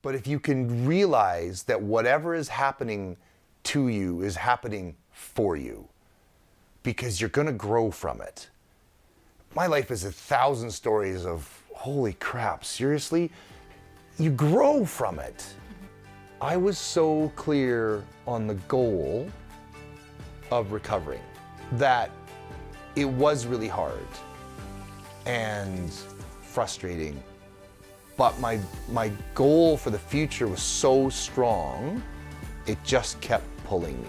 But if you can realize that whatever is happening to you is happening for you, because you're gonna grow from it. My life is 1,000 stories of, holy crap, seriously? You grow from it. I was so clear on the goal of recovering that it was really hard and frustrating. But my goal for the future was so strong, it just kept pulling me.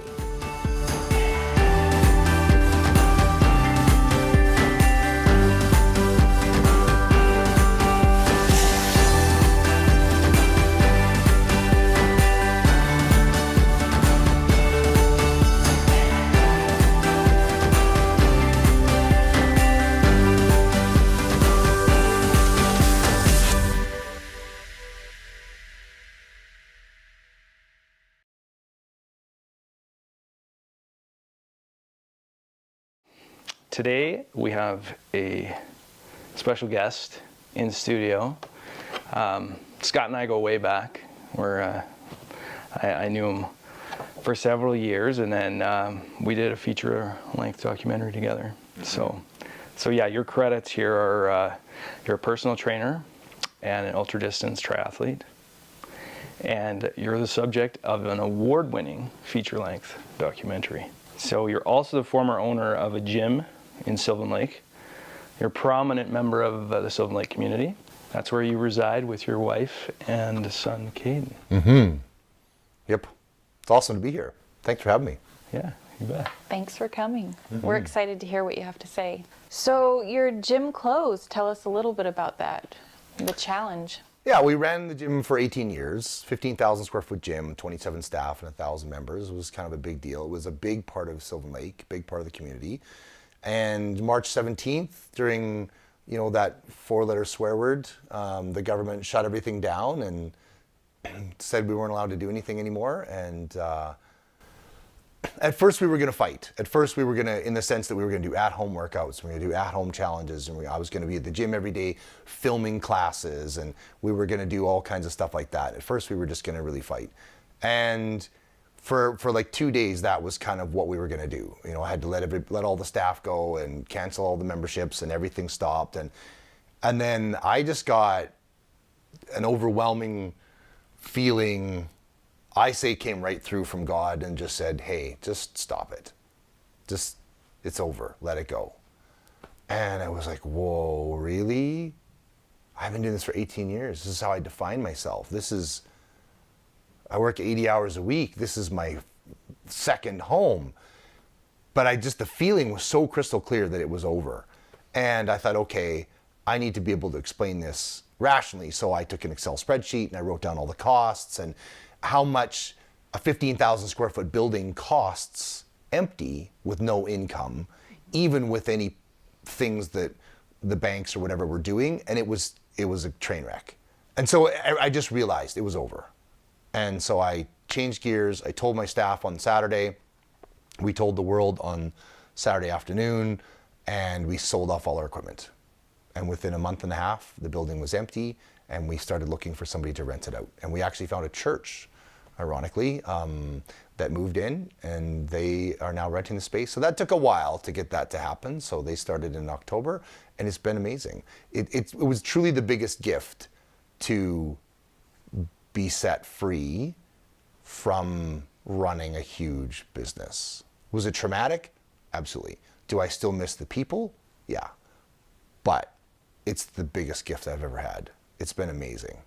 Today we have a special guest in studio. Scott and I go way back. I knew him for several years, and then we did a feature-length documentary together. So yeah, your credits here are you're a personal trainer and an ultra-distance triathlete, and you're the subject of an award-winning feature-length documentary. So you're also the former owner of a gym in Sylvan Lake. You're a prominent member of the Sylvan Lake community. That's where you reside with your wife and son, Caden. Mm-hmm. Yep. It's awesome to be here. Thanks for having me. Yeah, you bet. Thanks for coming. We're excited to hear what you have to say. So your gym closed. Tell us a little bit about that, the challenge. Yeah, we ran the gym for 18 years, 15,000 square foot gym, 27 staff and 1,000 members. It was kind of a big deal. It was a big part of Sylvan Lake, big part of the community. And March 17th, during that 4-letter swear word, the government shut everything down and said we weren't allowed to do anything anymore. And at first we were going to fight. At first we were going to, in the sense that we were going to do at-home workouts, we were going to do at-home challenges, and I was going to be at the gym every day filming classes, and we were going to do all kinds of stuff like that. At first we were just going to really fight. And for like 2 days, that was kind of what we were going to do. I had to let all the staff go and cancel all the memberships, and everything stopped. And then I just got an overwhelming feeling, I say came right through from God, and just said, hey, just stop it. It's over, let it go. And I was like, whoa, really? I've been doing this for 18 years. This is how I define myself. I work 80 hours a week. This is my second home. But the feeling was so crystal clear that it was over. And I thought, okay, I need to be able to explain this rationally. So I took an Excel spreadsheet and I wrote down all the costs and how much a 15,000 square foot building costs empty with no income, even with any things that the banks or whatever were doing. And it was a train wreck. And so I just realized it was over. And so I changed gears. I told my staff on Saturday. We told the world on Saturday afternoon, and we sold off all our equipment. And within a month and a half, the building was empty, and we started looking for somebody to rent it out. And we actually found a church, ironically, that moved in, and they are now renting the space. So that took a while to get that to happen. So they started in October, and it's been amazing. It was truly the biggest gift to be set free from running a huge business. Was it traumatic? Absolutely. Do I still miss the people? Yeah. But it's the biggest gift I've ever had. It's been amazing.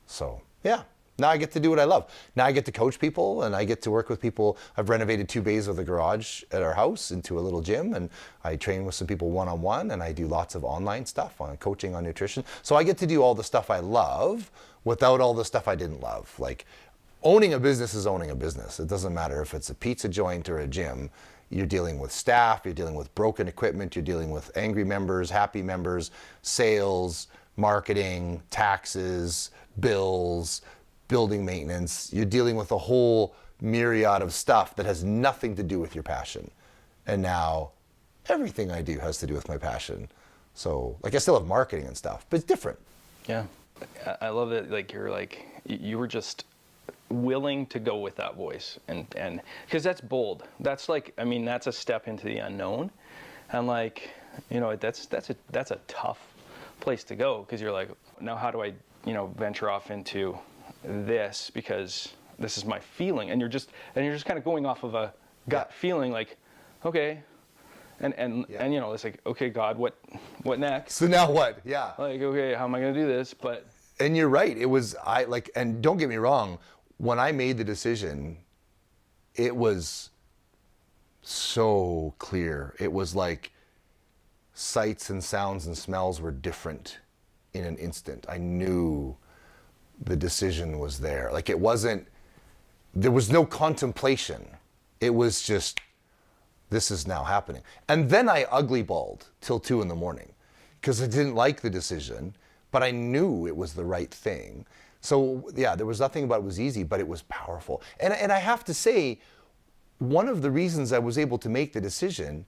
So yeah, now I get to do what I love. Now I get to coach people, and I get to work with people. I've renovated 2 bays of the garage at our house into a little gym, and I train with some people one-on-one, and I do lots of online stuff on coaching, on nutrition. So I get to do all the stuff I love without all the stuff I didn't love. Like, owning a business is owning a business. It doesn't matter if it's a pizza joint or a gym. You're dealing with staff, you're dealing with broken equipment, you're dealing with angry members, happy members, sales, marketing, taxes, bills, building maintenance. You're dealing with a whole myriad of stuff that has nothing to do with your passion. And now everything I do has to do with my passion. So, like, I still have marketing and stuff, but it's different. Yeah. I love that, like, you're like you were just willing to go with that voice, and because that's bold. That's like, I mean, that's a step into the unknown, and like, you know, that's a tough place to go, because you're like, now how do I, you know, venture off into this, because this is my feeling, and you're just kind of going off of a gut feeling, like, okay, and you know, it's like, okay, God, what next? So now what? Yeah. Like, okay, how am I gonna do this? But And you're right. It was, and don't get me wrong, when I made the decision, it was so clear. It was like sights and sounds and smells were different in an instant. I knew the decision was there. Like, there was no contemplation. It was just, this is now happening. And then I ugly bawled till 2 a.m. because I didn't like the decision, but I knew it was the right thing. So yeah, there was nothing about it was easy, but it was powerful. And I have to say, one of the reasons I was able to make the decision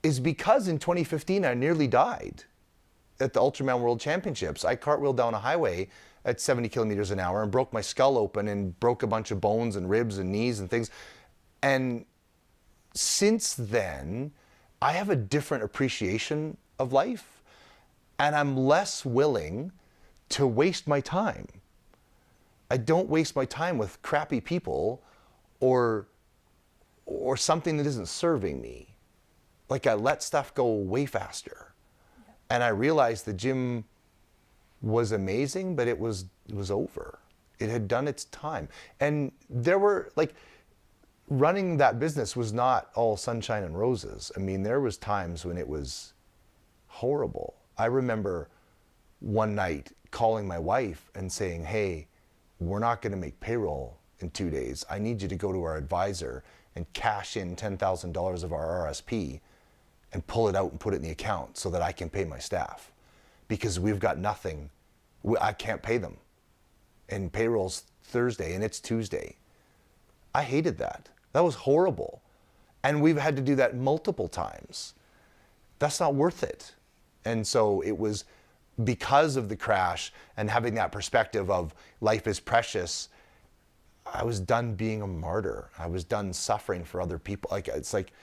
is because in 2015, I nearly died at the Ultraman World Championships. I cartwheeled down a highway at 70 kilometers an hour and broke my skull open and broke a bunch of bones and ribs and knees and things. And since then, I have a different appreciation of life, and I'm less willing to waste my time. I don't waste my time with crappy people or something that isn't serving me. Like, I let stuff go way faster. And I realized the gym was amazing, but it was over. It had done its time. And there were, like, running that business was not all sunshine and roses. I mean, there was times when it was horrible. I remember one night calling my wife and saying, hey, we're not going to make payroll in 2 days. I need you to go to our advisor and cash in $10,000 of our RSP and pull it out and put it in the account so that I can pay my staff, because we've got nothing. I can't pay them. And payroll's Thursday and it's Tuesday. I hated that. That was horrible. And we've had to do that multiple times. That's not worth it. And so it was because of the crash and having that perspective of life is precious, I was done being a martyr. I was done suffering for other people. Like, it's like,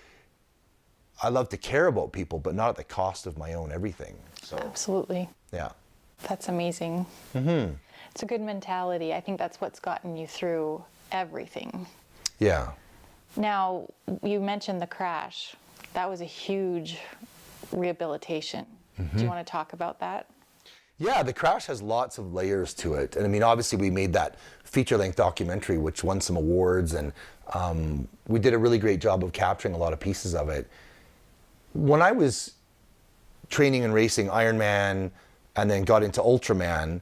I love to care about people, but not at the cost of my own everything. So Absolutely. yeah. That's amazing. Mm-hmm. It's a good mentality. I think that's what's gotten you through everything. Yeah. Now, you mentioned the crash. That was a huge rehabilitation. Do you want to talk about that? Yeah, the crash has lots of layers to it. And I mean, obviously we made that feature-length documentary, which won some awards, and we did a really great job of capturing a lot of pieces of it. When I was training and racing Ironman and then got into Ultraman,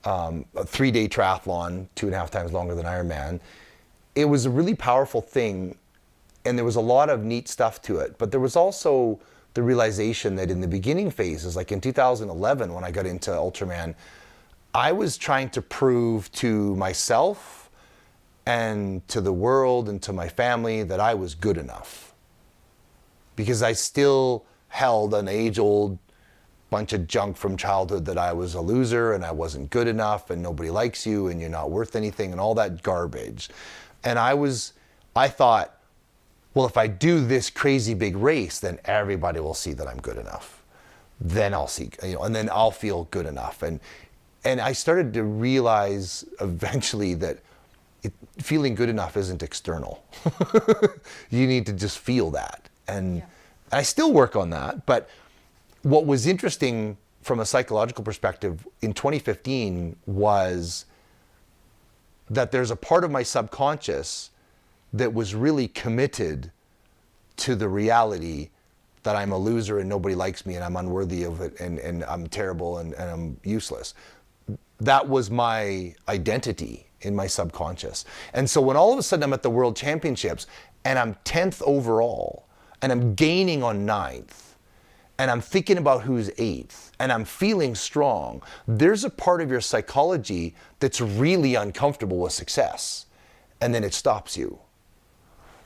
a 3-day triathlon, 2.5 times longer than Ironman, it was a really powerful thing, and there was a lot of neat stuff to it. But there was also the realization that in the beginning phases, like in 2011 when I got into Ultraman, I was trying to prove to myself and to the world and to my family that I was good enough. Because I still held an age-old bunch of junk from childhood that I was a loser and I wasn't good enough and nobody likes you and you're not worth anything and all that garbage. And I thought, well, if I do this crazy big race, then everybody will see that I'm good enough. Then I'll see, and then I'll feel good enough. And I started to realize eventually that feeling good enough isn't external. You need to just feel that. And I still work on that. But what was interesting from a psychological perspective in 2015 was that there's a part of my subconscious that was really committed to the reality that I'm a loser and nobody likes me and I'm unworthy of it and I'm terrible and I'm useless. That was my identity in my subconscious. And so when all of a sudden I'm at the World Championships and I'm 10th overall and I'm gaining on 9th and I'm thinking about who's 8th and I'm feeling strong, there's a part of your psychology that's really uncomfortable with success, and then it stops you.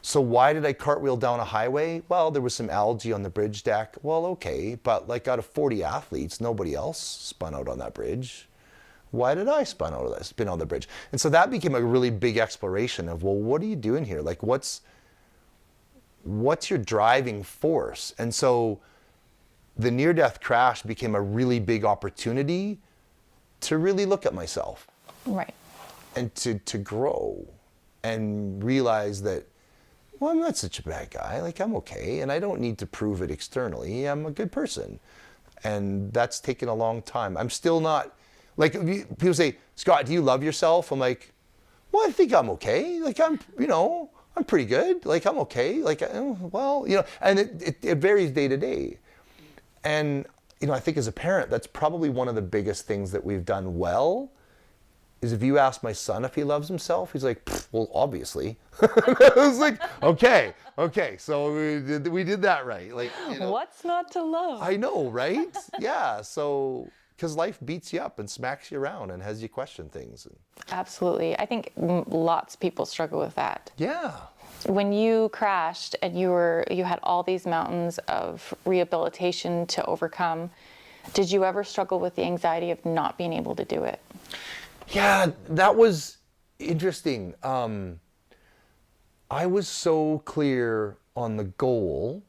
So why did I cartwheel down a highway? Well, there was some algae on the bridge deck. Well, okay, but like out of 40 athletes, nobody else spun out on that bridge. Why did I spin out of the bridge? And so that became a really big exploration of, well, what are you doing here? Like, what's your driving force? And so the near-death crash became a really big opportunity to really look at myself. Right. And to grow and realize that, well, I'm not such a bad guy. Like, I'm okay, and I don't need to prove it externally. I'm a good person. And that's taken a long time. I'm still not, like, people say, Scott, do you love yourself? I'm like, well, I think I'm okay. Like, I'm pretty good. Like, I'm okay. Like, well, and it varies day to day. And, I think as a parent, that's probably one of the biggest things that we've done well, is if you ask my son if he loves himself, he's like, well, obviously. I was like, okay, so we did that right. Like, What's not to love? I know, right? Yeah, so, because life beats you up and smacks you around and has you question things. Absolutely. I think lots of people struggle with that. Yeah. When you crashed and you had all these mountains of rehabilitation to overcome, did you ever struggle with the anxiety of not being able to do it? Yeah, that was interesting. I was so clear on the goal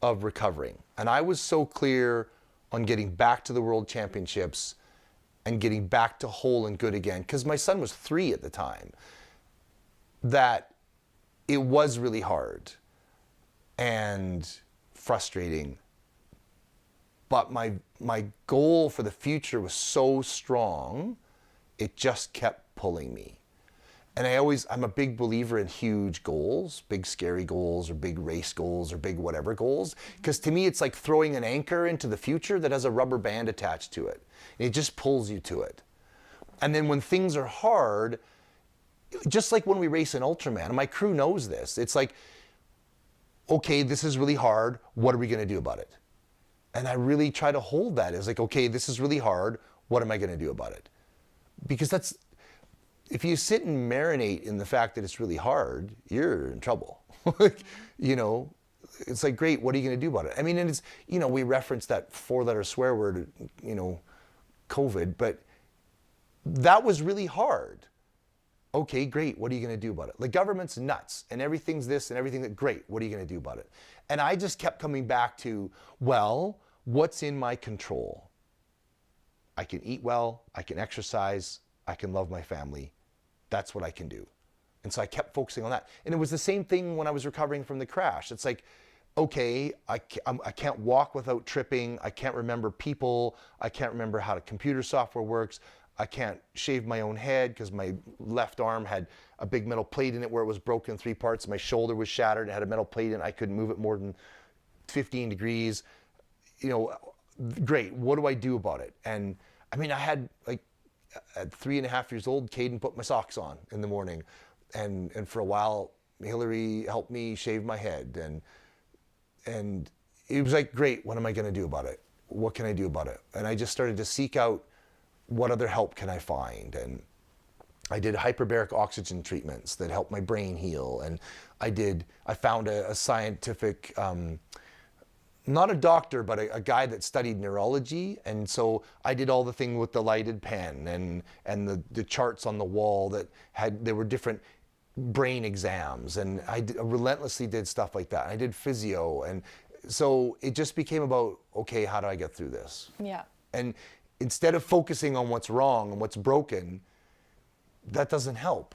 of recovering, and I was so clear on getting back to the World Championships and getting back to whole and good again, because my son was 3 at the time, that it was really hard and frustrating. But my goal for the future was so strong, it just kept pulling me. And I'm a big believer in huge goals, big scary goals or big race goals or big whatever goals. Because to me, it's like throwing an anchor into the future that has a rubber band attached to it. And it just pulls you to it. And then when things are hard, just like when we race an Ultraman, and my crew knows this, it's like, okay, this is really hard. What are we going to do about it? And I really try to hold that as like, okay, this is really hard. What am I going to do about it? Because if you sit and marinate in the fact that it's really hard, you're in trouble. It's like, great, what are you going to do about it? I mean, and it's, we reference that 4-letter swear word, COVID, but that was really hard. Okay, great, what are you going to do about it? The government's nuts, and everything's this and everything that, great, what are you going to do about it? And I just kept coming back to, well, what's in my control? I can eat well, I can exercise, I can love my family. That's what I can do. And so I kept focusing on that. And it was the same thing when I was recovering from the crash. It's like, okay, I can't walk without tripping. I can't remember people. I can't remember how the computer software works. I can't shave my own head because my left arm had a big metal plate in it where it was broken in 3 parts. My shoulder was shattered. It had a metal plate in it. I couldn't move it more than 15 degrees. Great. What do I do about it? And I mean, I had at 3.5 years old, Caden put my socks on in the morning. And for a while, Hillary helped me shave my head. And it was like, great, what am I going to do about it? What can I do about it? And I just started to seek out what other help can I find. And I did hyperbaric oxygen treatments that helped my brain heal. And I found a scientific, not a doctor, but a guy that studied neurology. And so I did all the thing with the lighted pen and the charts on the wall there were different brain exams. And I relentlessly did stuff like that. I did physio. And so it just became about, okay, how do I get through this? Yeah. And instead of focusing on what's wrong and what's broken, that doesn't help,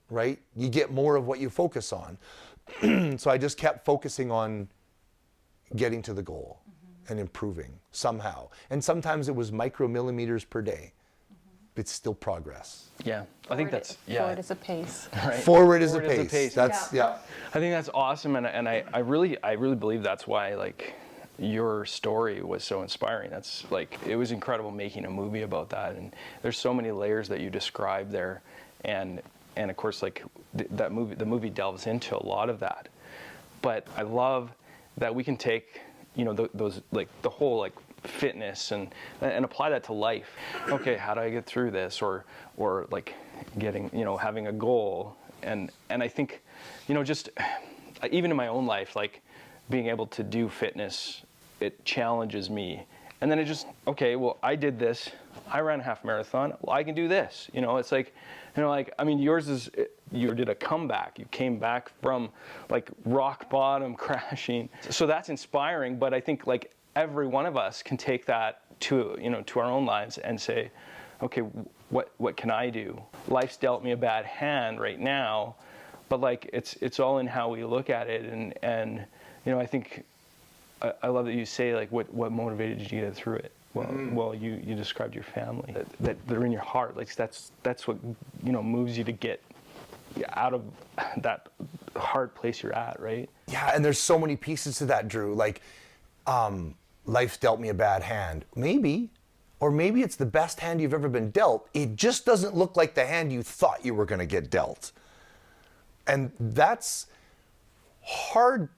right? You get more of what you focus on. So I just kept focusing on getting to the goal and improving somehow. And sometimes it was micromillimeters per day. It's still progress. Yeah, I think that's, yeah. Forward is a pace. Right. Forward is a pace. That's, yeah. I think that's awesome, and I really believe that's why, like, your story was so inspiring. That's like, it was incredible making a movie about that, and there's so many layers that you describe there, and of course, like, the movie delves into a lot of that. But I love that we can take, those, like, the whole, like, fitness and apply that to life. Okay, how do I get through this? Or like getting, having a goal. And I think, just even in my own life, like, being able to do fitness, it challenges me. And then it just, okay, well, I did this. I ran a half marathon. Well, I can do this. It's like, I mean, yours is, you did a comeback. You came back from like rock bottom crashing. So that's inspiring. But I think like every one of us can take that to our own lives and say, okay, what can I do? Life's dealt me a bad hand right now, but like it's all in how we look at it. And I think I love that you say like what motivated you to get through it. Well, you described your family that they're in your heart. Like that's what moves you to get out of that hard place you're at, right? Yeah, and there's so many pieces to that, Drew. Like, life's dealt me a bad hand. Maybe, or maybe it's the best hand you've ever been dealt. It just doesn't look like the hand you thought you were going to get dealt. And that's hard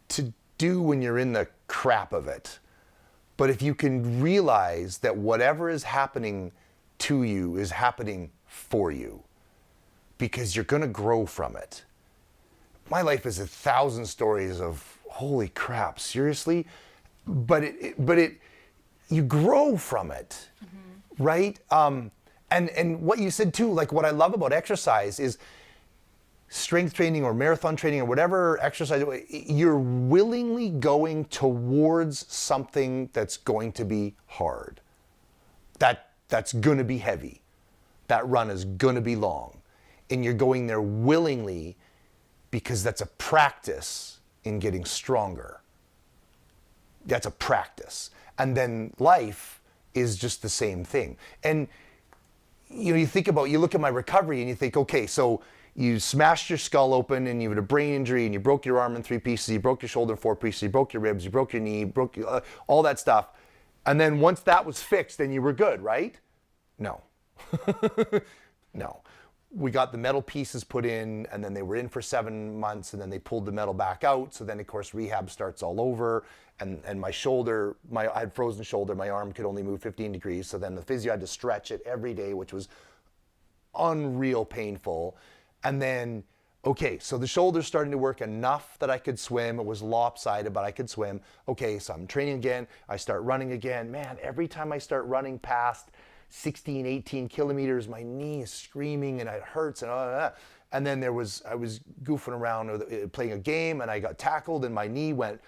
to do when you're in the crap of it. But if you can realize that whatever is happening to you is happening for you, because you're going to grow from it. My life is 1,000 stories of holy crap, seriously? But you grow from it, right? And what you said too, like what I love about exercise is strength training or marathon training or whatever exercise, you're willingly going towards something that's going to be hard. That's going to be heavy. That run is going to be long. And you're going there willingly because that's a practice in getting stronger. That's a practice. And then life is just the same thing. And you look at my recovery and you think, okay, so you smashed your skull open and you had a brain injury and you broke your arm in 3 pieces, you broke your shoulder in 4 pieces, you broke your ribs, you broke your knee, all that stuff. And then once that was fixed, then you were good, right? No. No. We got the metal pieces put in, and then they were in for 7 months, and then they pulled the metal back out. So then, of course, rehab starts all over. And my shoulder, I had frozen shoulder. My arm could only move 15 degrees. So then the physio had to stretch it every day, which was unreal painful. And then, okay, so the shoulder's starting to work enough that I could swim. It was lopsided, but I could swim. Okay, so I'm training again. I start running again. Man, every time I start running past 16, 18 kilometers, my knee is screaming and it hurts and then I was goofing around playing a game and I got tackled and my knee went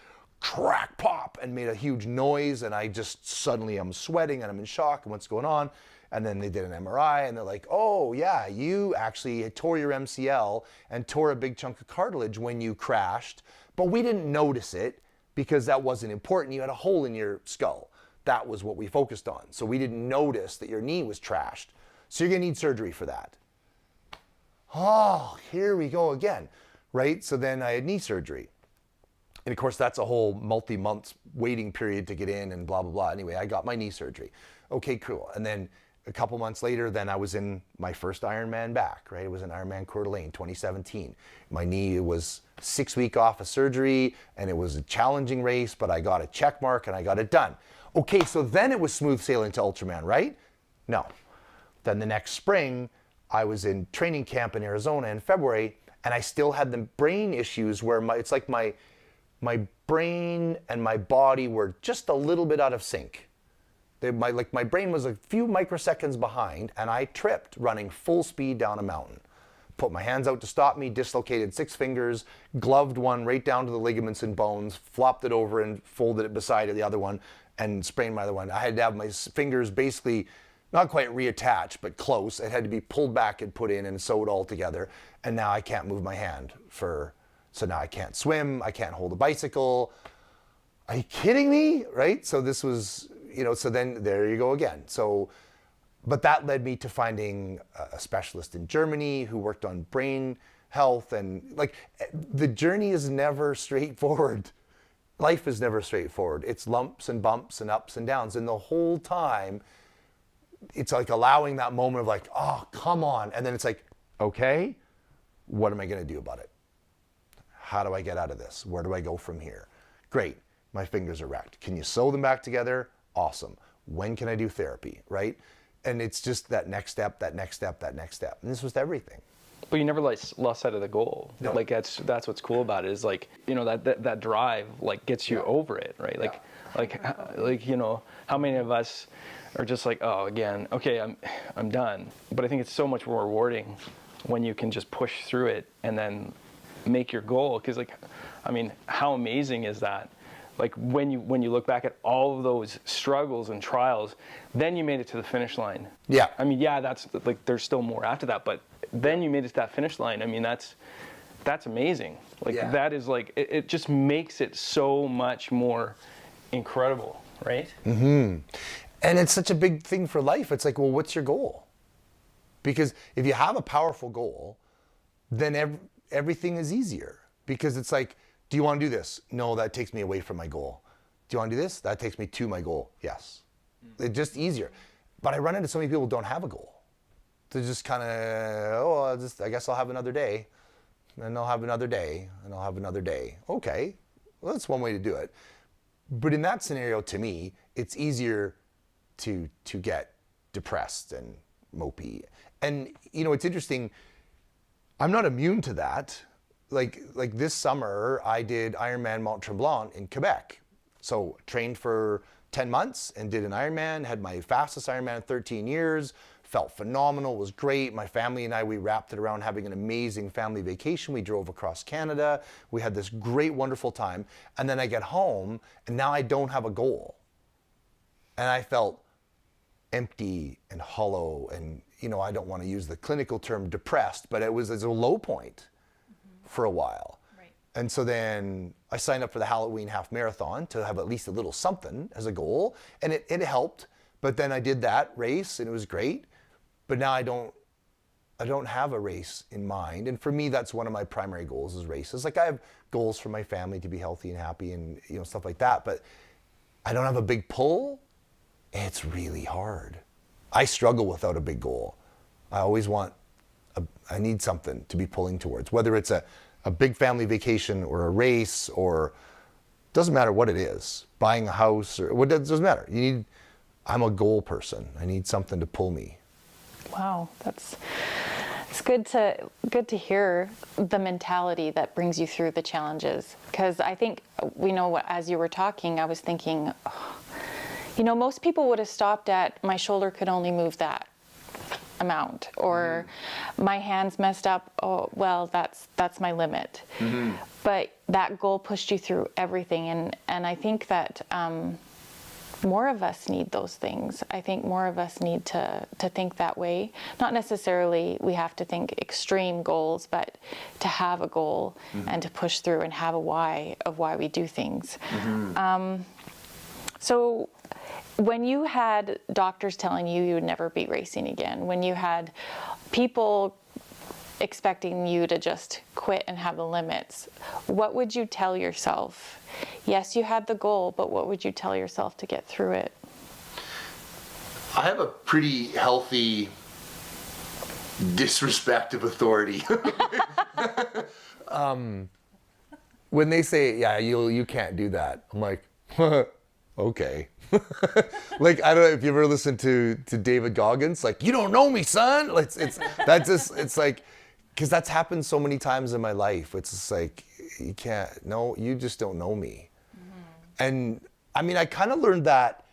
crack pop and made a huge noise and I just suddenly I'm sweating and I'm in shock and what's going on. And then they did an MRI and they're like, oh yeah, you actually tore your MCL and tore a big chunk of cartilage when you crashed, but we didn't notice it because that wasn't important. You had a hole in your skull. That was what we focused on. So we didn't notice that your knee was trashed. So you're gonna need surgery for that. Oh, here we go again, right? So then I had knee surgery. And of course, that's a whole multi-month waiting period to get in and blah, blah, blah. Anyway, I got my knee surgery. Okay, cool. And then a couple months later, then I was in my first Ironman back, right? It was an Ironman Coeur d'Alene, 2017. My knee was 6 weeks off of surgery and it was a challenging race, but I got a check mark and I got it done. Okay, so then it was smooth sailing to Ultraman, right? No. Then the next spring, I was in training camp in Arizona in February, and I still had the brain issues where it's like my brain and my body were just a little bit out of sync. My brain was a few microseconds behind, and I tripped running full speed down a mountain. Put my hands out to stop me, dislocated 6 fingers, gloved one right down to the ligaments and bones, flopped it over and folded it beside the other one, and sprained my other one. I had to have my fingers basically not quite reattached, but close. It had to be pulled back and put in and sewed all together. And now I can't move my hand so now I can't swim, I can't hold a bicycle. Are you kidding me? Right? So this was, so then there you go again. So, but that led me to finding a specialist in Germany who worked on brain health, and like the journey is never straightforward. Life is never straightforward. It's lumps and bumps and ups and downs. And the whole time, it's like allowing that moment of like, oh, come on. And then it's like, okay, what am I going to do about it? How do I get out of this? Where do I go from here? Great. My fingers are wrecked. Can you sew them back together? Awesome. When can I do therapy, right? And it's just that next step, that next step, that next step. And this was everything. But you never lost sight of the goal. No. Like that's what's cool about it, is like, you know, that drive like gets you over it, right? Like you know, how many of us are just like, oh, again, okay, I'm done. But I think it's so much more rewarding when you can just push through it and then make your goal. Because like, I mean, how amazing is that? Like when you look back at all of those struggles and trials, then you made it to the finish line. Yeah. I mean, yeah, that's like, there's still more after that, but then you made it to that finish line. I mean, that's amazing. Like that is like, it just makes it so much more incredible, right? Mm-hmm. And it's such a big thing for life. It's like, well, what's your goal? Because if you have a powerful goal, then everything is easier. Because it's like, do you want to do this? No, that takes me away from my goal. Do you want to do this? That takes me to my goal. Yes. It's just easier. But I run into so many people who don't have a goal. They're just kind of, I guess I'll have another day. And I'll have another day. And I'll have another day. Okay. Well, that's one way to do it. But in that scenario, to me, it's easier to get depressed and mopey. And, you know, it's interesting. I'm not immune to that. Like this summer, I did Ironman Mont Tremblant in Quebec. So trained for 10 months and did an Ironman, had my fastest Ironman in 13 years, felt phenomenal, was great. My family and I, we wrapped it around having an amazing family vacation. We drove across Canada. We had this great, wonderful time. And then I get home and now I don't have a goal. And I felt empty and hollow and, you know, I don't want to use the clinical term depressed, but it was a low point for a while. Right. And so then I signed up for the Halloween half marathon to have at least a little something as a goal. And it helped. But then I did that race and it was great. But now I don't have a race in mind. And for me, that's one of my primary goals is races. Like I have goals for my family to be healthy and happy and, you know, stuff like that. But I don't have a big pull. It's really hard. I struggle without a big goal. I always I need something to be pulling towards, whether it's a big family vacation or a race or doesn't matter what it is, buying a house or what, doesn't matter. I'm a goal person. I need something to pull me. Wow, it's good to hear the mentality that brings you through the challenges. Because I think, you know, as you were talking, I was thinking, you know, most people would have stopped at my shoulder could only move that amount, or my hands messed up. Oh, well, that's my limit. Mm-hmm. But that goal pushed you through everything, and I think that more of us need those things. I think more of us need to think that way. Not necessarily we have to think extreme goals, but to have a goal and to push through and have a why of why we do things. Mm-hmm. So when you had doctors telling you would never be racing again, when you had people expecting you to just quit and have the limits, what would you tell yourself? Yes, you had the goal, but what would you tell yourself to get through it? I have a pretty healthy disrespect of authority. When they say, yeah, you can't do that, I'm like, okay. Like, I don't know if you ever listened to David Goggins, like, you don't know me, son. It's like, because that's happened so many times in my life. It's just like, you just don't know me. Mm-hmm. And I mean, I kind of learned that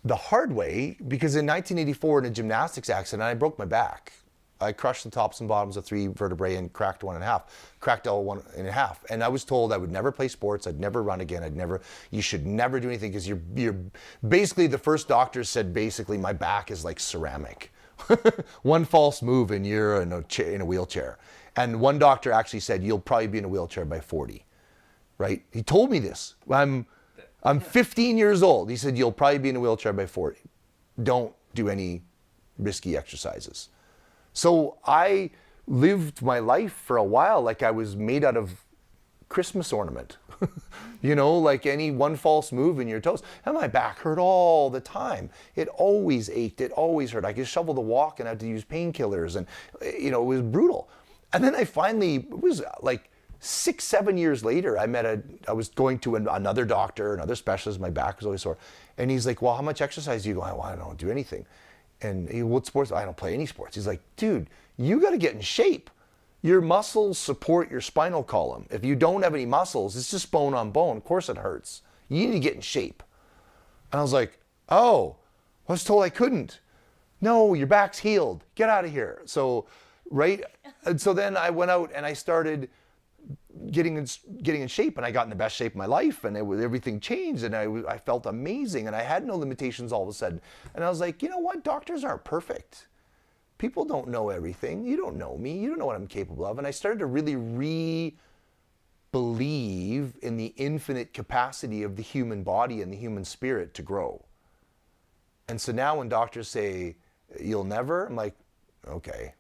the hard way, because in 1984 in a gymnastics accident, I broke my back. I crushed the tops and bottoms of 3 vertebrae and cracked one in half. And I was told I would never play sports, I'd never run again, you should never do anything, because you're basically, the first doctor said basically my back is like ceramic. One false move and you're in a wheelchair. And one doctor actually said, you'll probably be in a wheelchair by 40, right? He told me this. I'm 15 years old. He said, you'll probably be in a wheelchair by 40. Don't do any risky exercises. So I lived my life for a while like I was made out of Christmas ornament. You know, like any one false move in your toes. And my back hurt all the time. It always ached. It always hurt. I could shovel the walk and I had to use painkillers. And, you know, it was brutal. And then it was like 6-7 years later, I was going to another doctor, another specialist. My back was always sore. And he's like, well, how much exercise do you go? Well, I don't do anything. And what sports? I don't play any sports. He's like, dude, you got to get in shape. Your muscles support your spinal column. If you don't have any muscles, it's just bone on bone. Of course it hurts. You need to get in shape. And I was like, oh, I was told I couldn't. No, your back's healed. Get out of here. So, right? And so then I went out and I started getting in shape, and I got in the best shape of my life, and everything changed, and I felt amazing, and I had no limitations all of a sudden. And I was like, you know what? Doctors aren't perfect. People don't know everything. You don't know me. You don't know what I'm capable of. And I started to really believe in the infinite capacity of the human body and the human spirit to grow. And so now when doctors say, you'll never, I'm like, okay,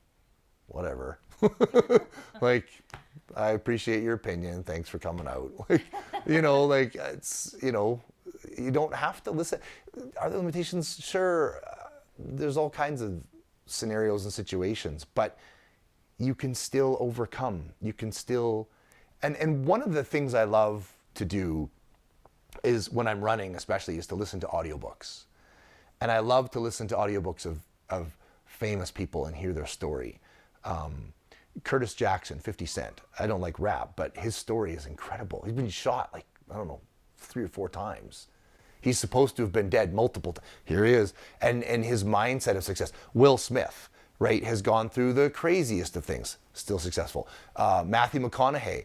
whatever. Like, I appreciate your opinion. Thanks for coming out. Like, like it's, you don't have to listen. Are there limitations? Sure. There's all kinds of scenarios and situations, but you can still overcome. You can still, and one of the things I love to do is when I'm running, especially, is to listen to audiobooks. And I love to listen to audiobooks of famous people and hear their story. Curtis Jackson, 50 Cent. I don't like rap, but his story is incredible. He's been shot 3 or 4 times. He's supposed to have been dead multiple times. Here he is. And his mindset of success. Will Smith, right, has gone through the craziest of things, still successful. Matthew McConaughey.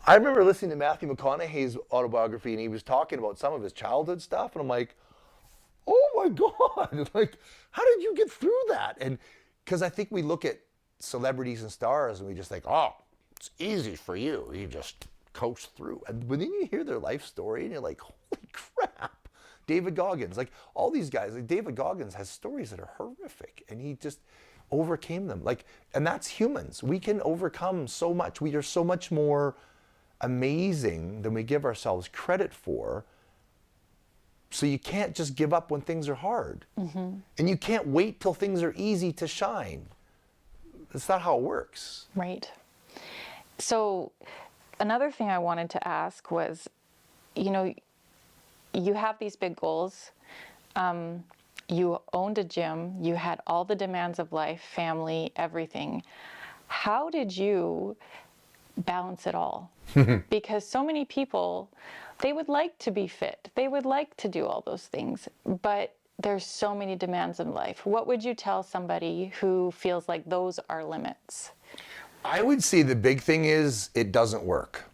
I remember listening to Matthew McConaughey's autobiography, and he was talking about some of his childhood stuff, and I'm like, oh my God, like, how did you get through that? And because I think we look at celebrities and stars and we just think, oh, it's easy for you. You just coast through. And when then you hear their life story and you're like, holy crap. David Goggins, like all these guys, like David Goggins has stories that are horrific, and he just overcame them. Like, and that's humans. We can overcome so much. We are so much more amazing than we give ourselves credit for. So you can't just give up when things are hard. Mm-hmm. And you can't wait till things are easy to shine. That's not how it works. Right. So another thing I wanted to ask was, you have these big goals. You owned a gym. You had all the demands of life, family, everything. How did you balance it all? Because so many people, they would like to be fit. They would like to do all those things, but there's so many demands in life. What would you tell somebody who feels like those are limits? I would say the big thing is it doesn't work.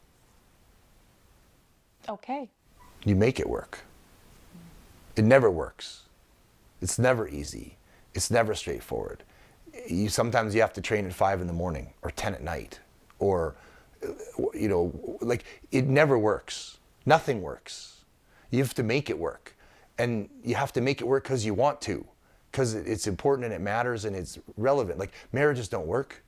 Okay. You make it work. It never works. It's never easy. It's never straightforward. Sometimes you have to train at 5 a.m. or 10 at night, or, like, it never works. Nothing works. You have to make it work. And you have to make it work because you want to, because it's important and it matters and it's relevant. Like, marriages don't work.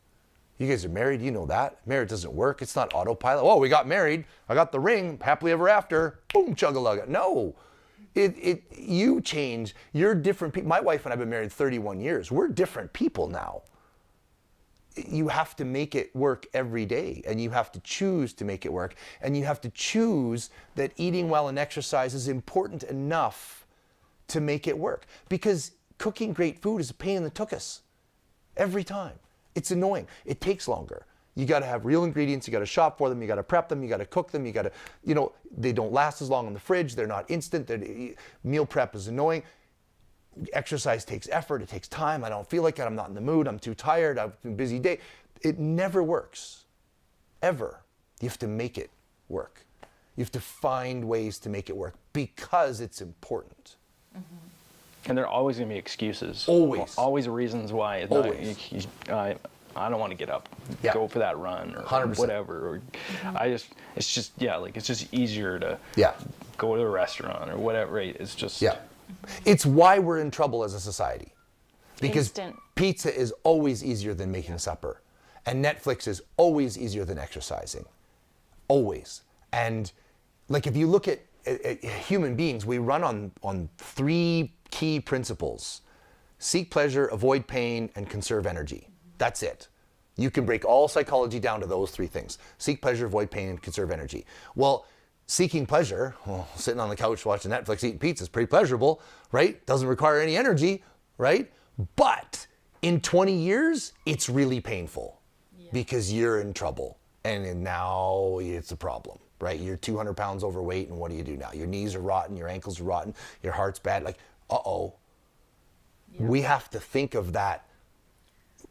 You guys are married, you know that. Marriage doesn't work. It's not autopilot. Oh, we got married. I got the ring. Happily ever after. Boom, chug-a-lugga. No. You change. You're different people. My wife and I have been married 31 years. We're different people now. You have to make it work every day, and you have to choose to make it work, and you have to choose that eating well and exercise is important enough to make it work. Because cooking great food is a pain in the tuchus every time. It's annoying. It takes longer. You got to have real ingredients. You got to shop for them. You got to prep them. You got to cook them. You got to, they don't last as long in the fridge. They're not instant. Meal prep is annoying. Exercise takes effort. It takes time. I don't feel like it. I'm not in the mood. I'm too tired. I've been a busy day. It never works. Ever. You have to make it work. You have to find ways to make it work because it's important. Mm-hmm. And there are always going to be excuses. Always. Always reasons why. It's always. I don't want to get up, yeah. Go for that run, or 100%. Whatever. Or it's just easier to go to a restaurant or whatever. Right? It's just. Yeah. It's why we're in trouble as a society. Because pizza is always easier than making supper. And Netflix is always easier than exercising. Always. And like, if you look at human beings, we run on 3 key principles: seek pleasure, avoid pain, and conserve energy. That's it. You can break all psychology down to those 3 things: seek pleasure, avoid pain, and conserve energy. Well, seeking pleasure, sitting on the couch watching Netflix, eating pizza is pretty pleasurable, right? Doesn't require any energy, right? But in 20 years, it's really painful. Yeah. because you're in trouble. And now it's a problem, right? You're 200 pounds overweight, and what do you do now? Your knees are rotten, your ankles are rotten, your heart's bad. Like, uh-oh. Yeah. We have to think of that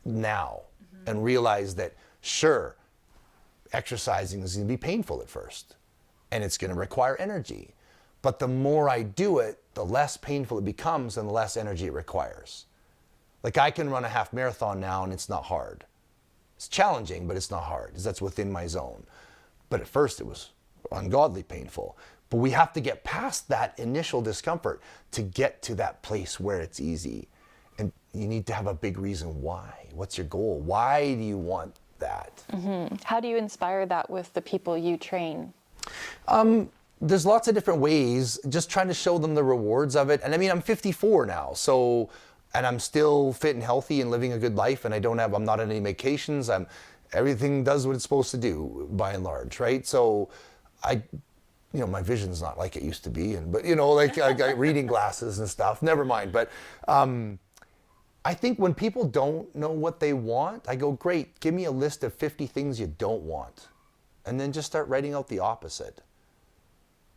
now and realize that, sure, exercising is going to be painful at first, and it's going to require energy. But the more I do it, the less painful it becomes and the less energy it requires. Like, I can run a half marathon now, and it's not hard. It's challenging, but it's not hard, because that's within my zone. But at first it was ungodly painful. But we have to get past that initial discomfort to get to that place where it's easy. And you need to have a big reason why. What's your goal? Why do you want that? How do you inspire that with the people you train? There's lots of different ways, just trying to show them the rewards of it. And I mean, I'm 54 now, and I'm still fit and healthy and living a good life, and I'm not on any medications. Everything does what it's supposed to do, by and large, right? So my vision's not like it used to be, but I got reading glasses and stuff, never mind. But I think when people don't know what they want, I go, great, give me a list of 50 things you don't want. And then just start writing out the opposite.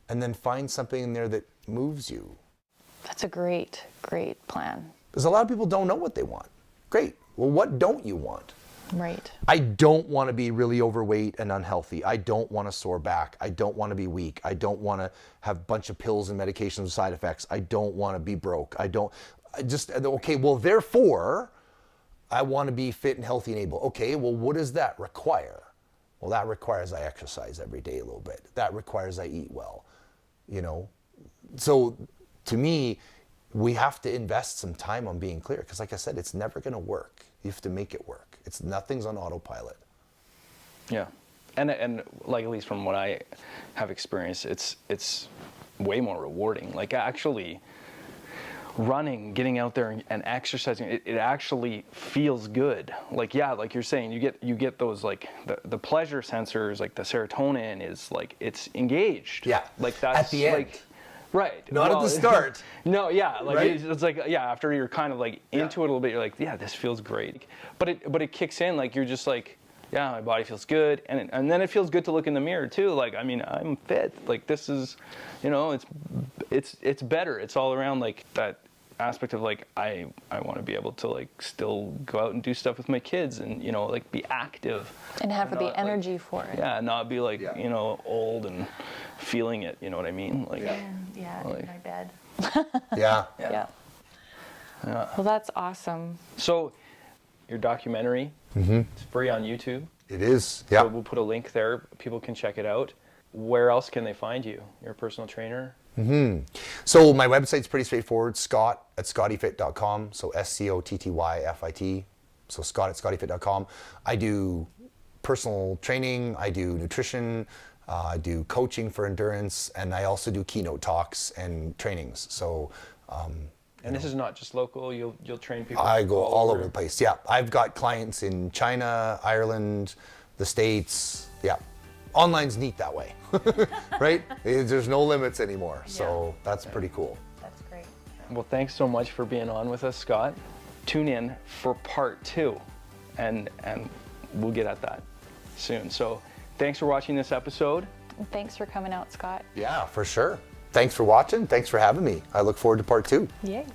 And then find something in there that moves you. That's a great, great plan. Because a lot of people don't know what they want. Great. Well, what don't you want? Right. I don't want to be really overweight and unhealthy. I don't want a sore back. I don't want to be weak. I don't want to have a bunch of pills and medications with side effects. I don't want to be broke. Okay, well, therefore, I want to be fit and healthy and able. Okay, well, what does that require? Well, that requires I exercise every day a little bit. That requires I eat well, So to me, we have to invest some time on being clear, because like I said, it's never going to work. You have to make it work. Nothing's on autopilot. Yeah, and like, at least from what I have experienced, it's way more rewarding. Like, actually running, getting out there and exercising, it actually feels good. Like, yeah, like you're saying, you get those, like, the pleasure sensors, like the serotonin is like, it's engaged. Yeah, like that's at the end. like, right. Not at the start. No, yeah, like right? it's like, yeah, after you're kind of like into it a little bit, you're like, yeah, this feels great. But it kicks in, like, you're just like, yeah, my body feels good, and then it feels good to look in the mirror too. Like, I mean, I'm fit. Like, this is, it's better. It's all around, like, that aspect of, like, I want to be able to, like, still go out and do stuff with my kids, and like, be active and have the energy for it. Yeah, not be like, old and feeling it. You know what I mean? Like, yeah, like, in my bed. Yeah. Yeah. Well, that's awesome. So, your documentary, it's free on YouTube. It is. Yeah. So we'll put a link there. People can check it out. Where else can they find you? You're a personal trainer. So my website's pretty straightforward, scott@scottyfit.com. So SCOTTYFIT. So scott@scottyfit.com. I do personal training, I do nutrition, I do coaching for endurance, and I also do keynote talks and trainings. So and this is not just local, you'll train people? I go all over the place. Yeah, I've got clients in China, Ireland, the States. Yeah, online's neat that way, right? There's no limits anymore, so that's pretty cool. That's great. Well, thanks so much for being on with us, Scott. Tune in for part 2, and we'll get at that soon. So thanks for watching this episode. Thanks for coming out, Scott. Yeah, for sure. Thanks for watching. Thanks for having me. I look forward to part 2. Yay.